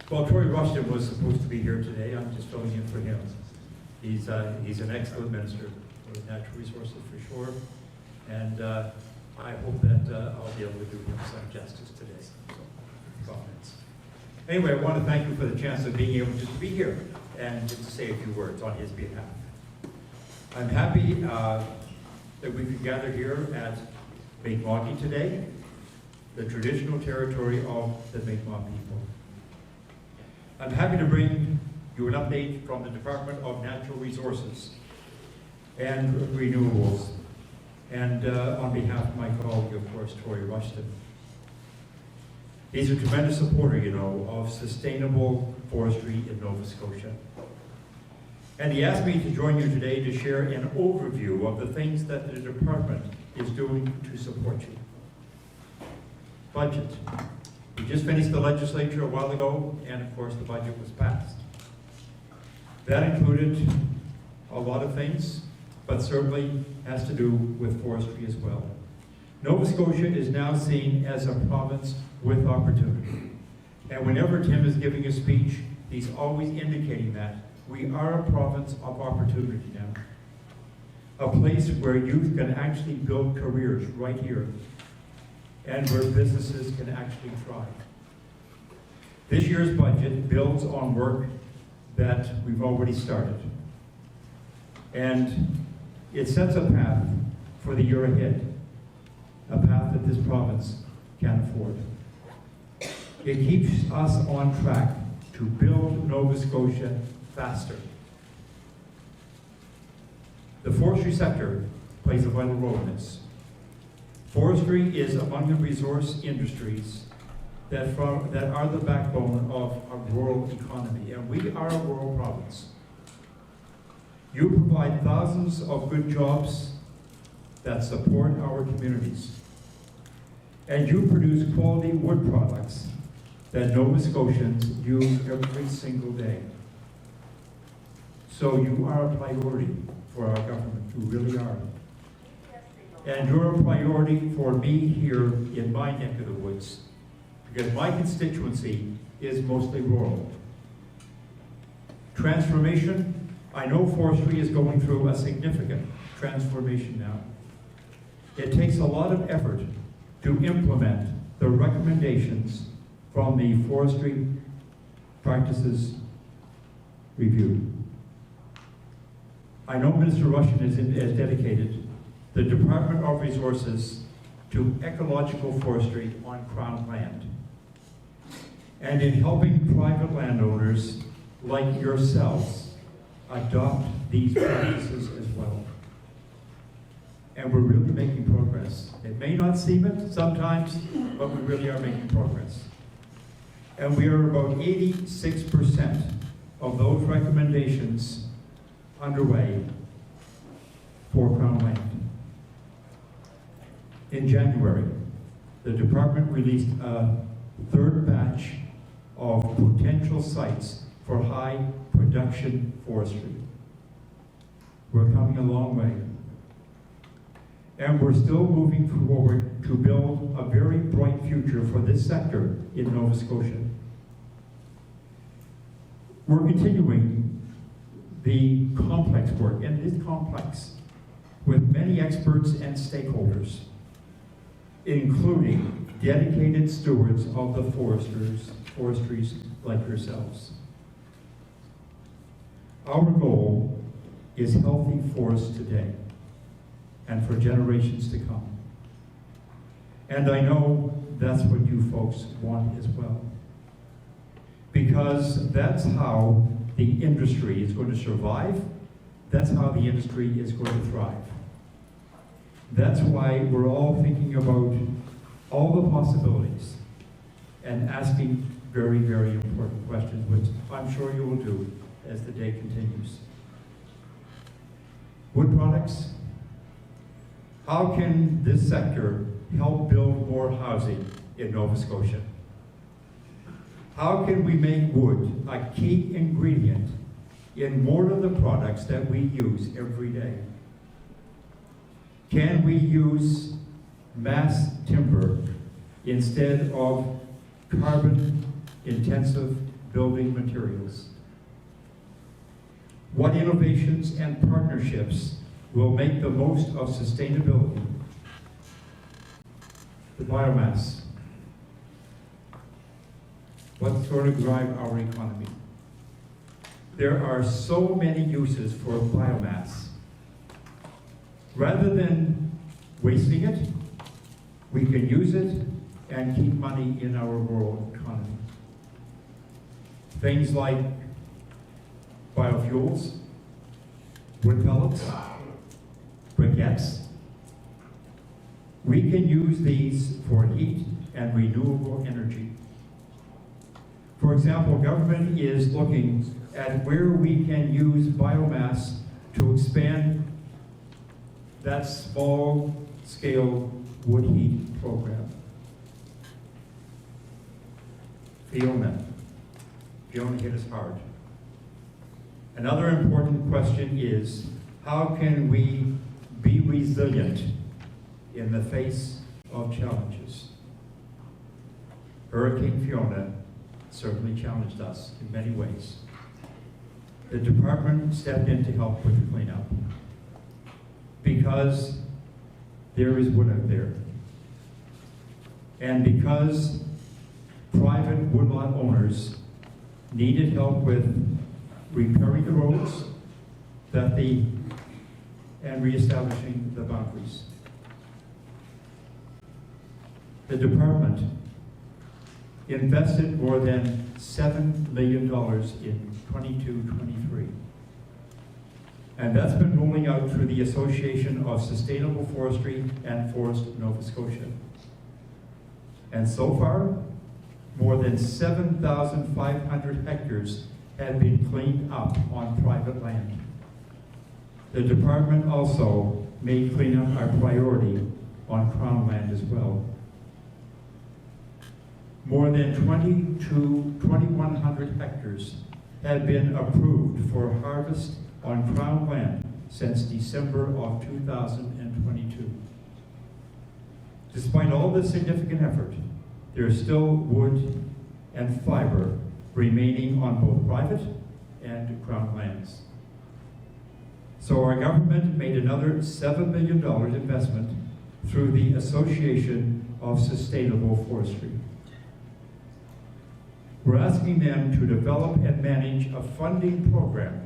Well, Troy Rushton was supposed to be here today. I'm just filling in for him. He's an excellent minister for natural resources for sure, and I hope that I'll be able to do him some justice today. So, comments. Anyway, I want to thank you for the chance of being able just to be here and just to say a few words on his behalf. I'm happy that we could gather here at Mi'kmaq today, the traditional territory of the Mi'kmaq people. I'm happy to bring you an update from the Department of Natural Resources and Renewables, and on behalf of my colleague, of course, Troy Rushton. He's a tremendous supporter, you know, of sustainable forestry in Nova Scotia. And he asked me to join you today to share an overview of the things that the department is doing to support you. Budget. We just finished the legislature a while ago, and of course the budget was passed. That included a lot of things, but certainly has to do with forestry as well. Nova Scotia is now seen as a province with opportunity. And whenever Tim is giving a speech, he's always indicating that we are a province of opportunity now. A place where youth can actually build careers right here, and where businesses can actually thrive. This year's budget builds on work that we've already started. And it sets a path for the year ahead, a path that this province can afford. It keeps us on track to build Nova Scotia faster. The forestry sector plays a vital role in this. Forestry is among the resource industries that are the backbone of our rural economy, and we are a rural province. You provide thousands of good jobs that support our communities, and you produce quality wood products that Nova Scotians use every single day. So you are a priority for our government, you really are. And you're a priority for me here in my neck of the woods, because my constituency is mostly rural. Transformation, I know forestry is going through a significant transformation now. It takes a lot of effort to implement the recommendations from the Forestry Practices Review. I know Minister Rushton has dedicated the Department of Resources to ecological forestry on Crown land, and in helping private landowners like yourselves adopt these practices as well. And we're really making progress. It may not seem it sometimes, but we really are making progress. And we are about 86% of those recommendations underway for Crown land. In January, the department released a third batch of potential sites for high production forestry. We're coming a long way. And we're still moving forward to build a very bright future for this sector in Nova Scotia. We're continuing the complex work, and it is complex, with many experts and stakeholders, including dedicated stewards of the forestries like yourselves. Our goal is healthy forests today and for generations to come. And I know that's what you folks want as well, because that's how the industry is going to survive. That's how the industry is going to thrive. That's why we're all thinking about all the possibilities and asking very, very important questions, which I'm sure you will do as the day continues. Wood products. How can this sector help build more housing in Nova Scotia? How can we make wood a key ingredient in more of the products that we use every day? Can we use mass timber instead of carbon-intensive building materials. What innovations and partnerships will make the most of sustainability? The biomass. What's going to drive our economy? There are so many uses for biomass. Rather than wasting it, we can use it and keep money in our rural economy. Things like biofuels, wood pellets, briquettes. We can use these for heat and renewable energy. For example, government is looking at where we can use biomass to expand that small-scale wood heat program. Fiona hit us hard. Another important question is, how can we be resilient in the face of challenges? Hurricane Fiona certainly challenged us in many ways. The department stepped in to help with the cleanup because there is wood out there. And because private woodlot owners needed help with repairing the roads and reestablishing the boundaries. The department invested more than $7 million in 22-23. And that's been rolling out through the Association of Sustainable Forestry and Forest Nova Scotia. And so far, more than 7,500 hectares have been cleaned up on private land. The department also made cleanup our priority on Crown land as well. More than 2,100 hectares have been approved for harvest on Crown land since December of 2022. Despite all this significant effort, there is still wood and fiber remaining on both private and Crown lands. So our government made another $7 million investment through the Association of Sustainable Forestry. We're asking them to develop and manage a funding program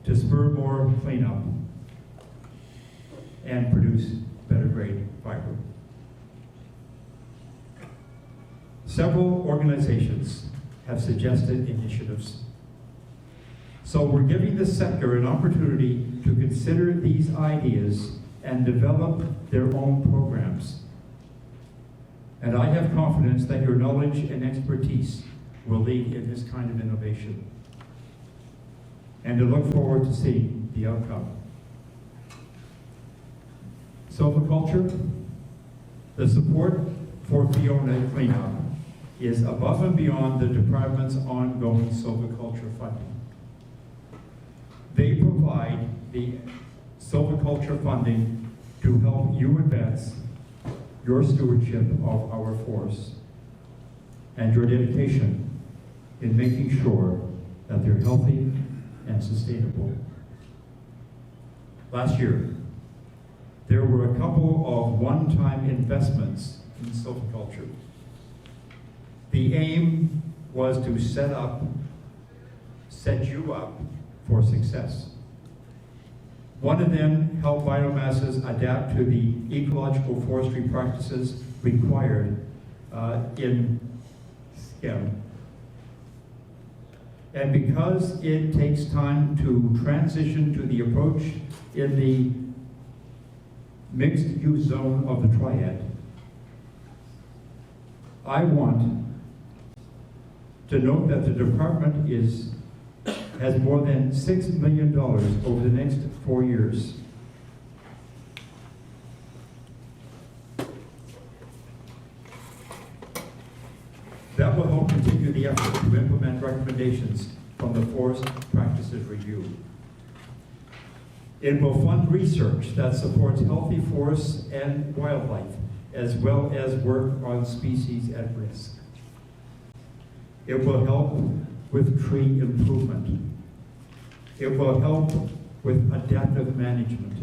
to spur more cleanup and produce better grade fiber. Several organizations have suggested initiatives. So we're giving the sector an opportunity to consider these ideas and develop their own programs. And I have confidence that your knowledge and expertise will lead in this kind of innovation. And to look forward to seeing the outcome. Silviculture, the support for Fiona cleanup is above and beyond the department's ongoing silviculture funding. They provide the silviculture funding to help you advance your stewardship of our forests and your dedication in making sure that they're healthy and sustainable. Last year, there were a couple of one-time investments in silviculture. The aim was to set you up for success. One of them helped biomasses adapt to the ecological forestry practices required in SCEM. And because it takes time to transition to the approach in the mixed use zone of the triad, I want to note that the department has more than $6 million over the next 4 years. That will help continue the effort to implement recommendations from the Forest Practices Review. It will fund research that supports healthy forests and wildlife, as well as work on species at risk. It will help with tree improvement. It will help with adaptive management.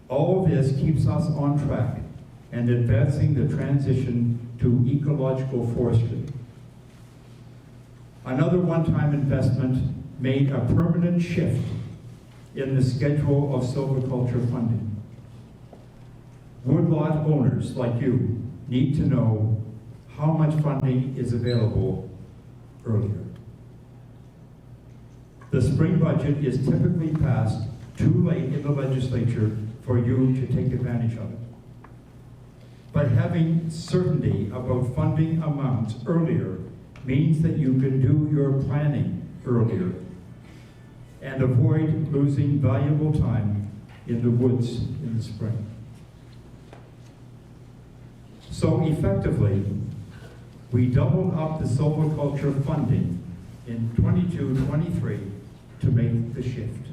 All of this keeps us on track and advancing the transition to ecological forestry. Another one-time investment made a permanent shift in the schedule of silviculture funding. Woodlot owners like you need to know how much funding is available earlier. The spring budget is typically passed too late in the legislature for you to take advantage of it. But having certainty about funding amounts earlier means that you can do your planning earlier and avoid losing valuable time in the woods in the spring. So effectively, we doubled up the silviculture funding in 22-23 to make the shift.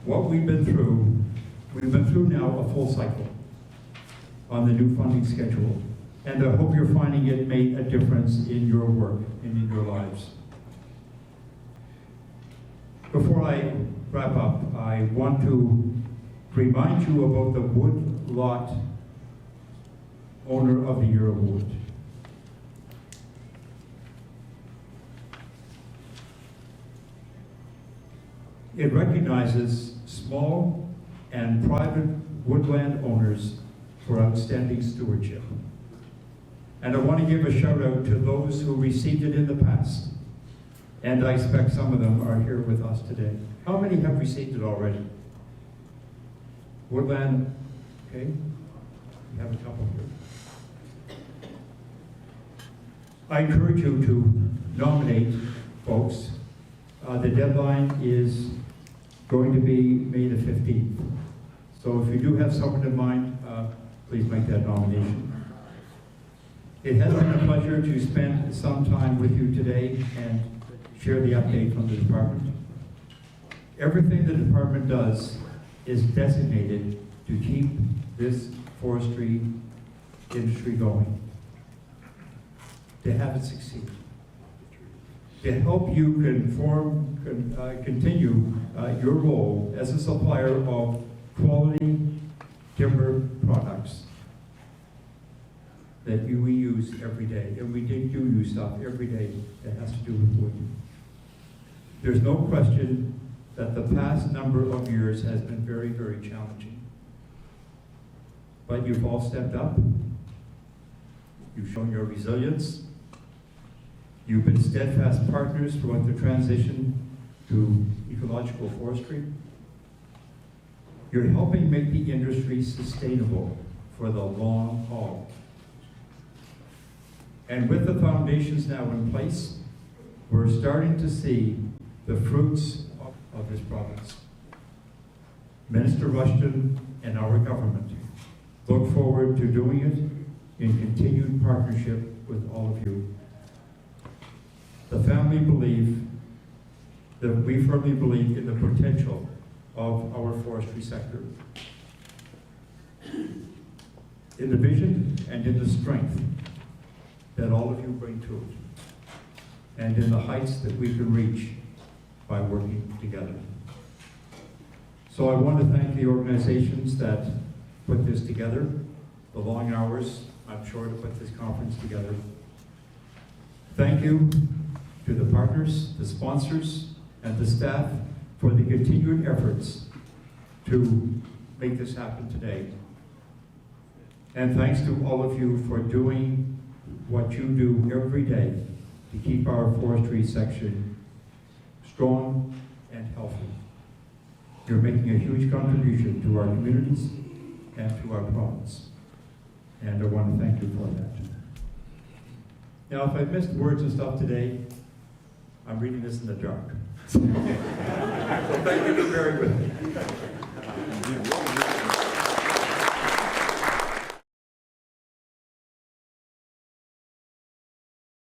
What we've been through now a full cycle on the new funding schedule, and I hope you're finding it made a difference in your work and in your lives. Before I wrap up, I want to remind you about the Woodlot Owner of the Year Award. It recognizes small and private woodland owners for outstanding stewardship. And I want to give a shout out to those who received it in the past. And I expect some of them are here with us today. How many have received it already? Woodland, okay. We have a couple here. I encourage you to nominate folks. The deadline is going to be May the 15th. So if you do have someone in mind, please make that nomination. It has been a pleasure to spend some time with you today and share the update from the department. Everything the department does is designated to keep this forestry industry going, to have it succeed, to help you continue your role as a supplier of quality timber products that we use every day. And we do use stuff every day that has to do with wood. There's no question that the past number of years has been very, very challenging. But you've all stepped up. You've shown your resilience. You've been steadfast partners throughout the transition to ecological forestry. You're helping make the industry sustainable for the long haul. And with the foundations now in place, we're starting to see the fruits of this province. Minister Rushton and our government look forward to doing it in continued partnership with all of you. The family we firmly believe in the potential of our forestry sector, in the vision and in the strength that all of you bring to it, and in the heights that we can reach by working together. So I want to thank the organizations that put this together, the long hours, I'm sure, to put this conference together. Thank you to the partners, the sponsors, and the staff for the continued efforts to make this happen today. And thanks to all of you for doing what you do every day to keep our forestry section strong and healthy. You're making a huge contribution to our communities and to our province. And I want to thank you for that. Now, if I missed words and stuff today, I'm reading this in the dark. So thank you for bearing with me.